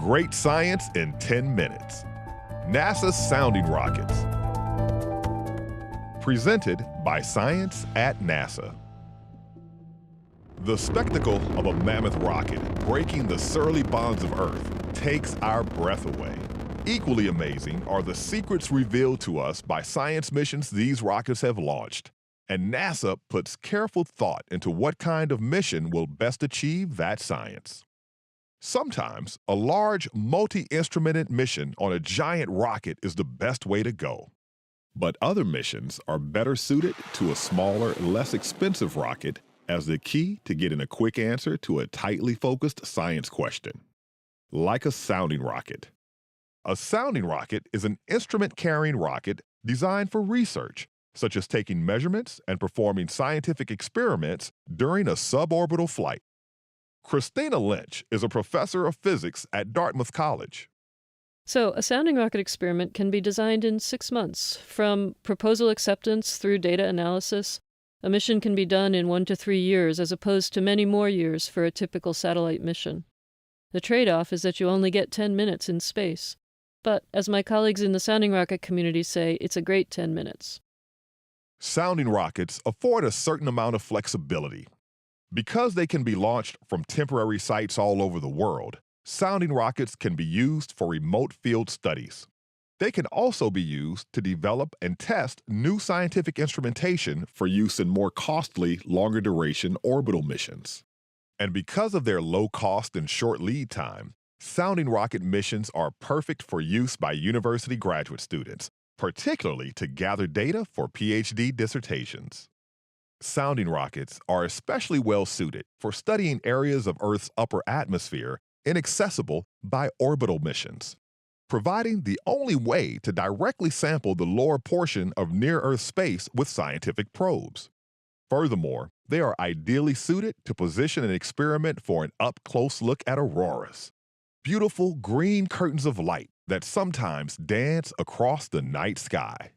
Great science in 10 minutes. NASA's sounding rockets. Presented by Science at NASA. The spectacle of a mammoth rocket breaking the surly bonds of Earth takes our breath away. Equally amazing are the secrets revealed to us by science missions these rockets have launched. And NASA puts careful thought into what kind of mission will best achieve that science. Sometimes, a large, multi-instrumented mission on a giant rocket is the best way to go. But other missions are better suited to a smaller, less expensive rocket as the key to getting a quick answer to a tightly focused science question. Like a sounding rocket. A sounding rocket is an instrument-carrying rocket designed for research, such as taking measurements and performing scientific experiments during a suborbital flight. Christina Lynch is a professor of physics at Dartmouth College. So, a sounding rocket experiment can be designed in 6 months. From proposal acceptance through data analysis, a mission can be done in 1 to 3 years as opposed to many more years for a typical satellite mission. The trade-off is that you only get 10 minutes in space. But, as my colleagues in the sounding rocket community say, it's a great 10 minutes. Sounding rockets afford a certain amount of flexibility. Because they can be launched from temporary sites all over the world, sounding rockets can be used for remote field studies. They can also be used to develop and test new scientific instrumentation for use in more costly, longer duration orbital missions. And because of their low cost and short lead time, sounding rocket missions are perfect for use by university graduate students, particularly to gather data for PhD dissertations. Sounding rockets are especially well suited for studying areas of Earth's upper atmosphere inaccessible by orbital missions, providing the only way to directly sample the lower portion of near-Earth space with scientific probes. Furthermore, they are ideally suited to position an experiment for an up-close look at auroras, beautiful green curtains of light that sometimes dance across the night sky.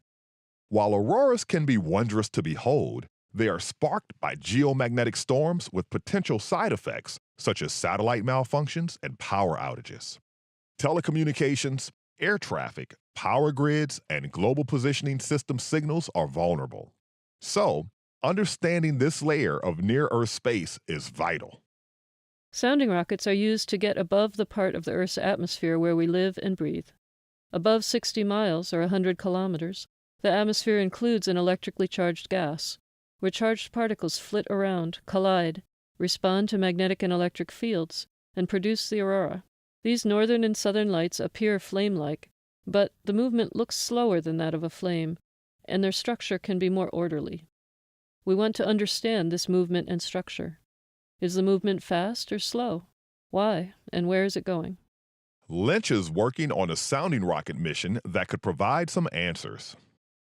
While auroras can be wondrous to behold, they are sparked by geomagnetic storms with potential side effects such as satellite malfunctions and power outages. Telecommunications, air traffic, power grids, and global positioning system signals are vulnerable. So, understanding this layer of near-Earth space is vital. Sounding rockets are used to get above the part of the Earth's atmosphere where we live and breathe. Above 60 miles, or 100 kilometers, the atmosphere includes an electrically charged gas, where charged particles flit around, collide, respond to magnetic and electric fields, and produce the aurora. These northern and southern lights appear flame-like, but the movement looks slower than that of a flame, and their structure can be more orderly. We want to understand this movement and structure. Is the movement fast or slow? Why, and where is it going? Lynch is working on a sounding rocket mission that could provide some answers.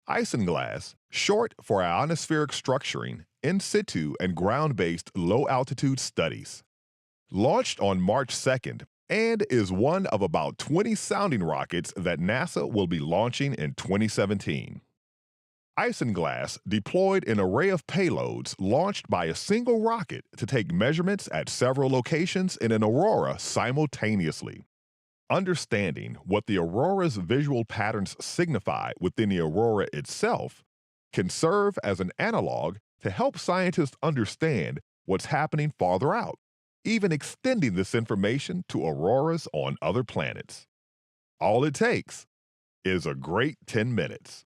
Isinglass, short for ionospheric structuring, in situ and ground-based low-altitude studies. Launched on March 2nd and is one of about 20 sounding rockets that NASA will be launching in 2017. Isinglass deployed an array of payloads launched by a single rocket to take measurements at several locations in an aurora simultaneously. Understanding what the aurora's visual patterns signify within the aurora itself can serve as an analog to help scientists understand what's happening farther out, even extending this information to auroras on other planets. All it takes is a great 10 minutes.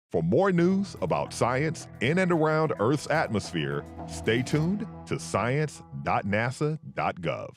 For more news about science in and around Earth's atmosphere, stay tuned to science.nasa.gov.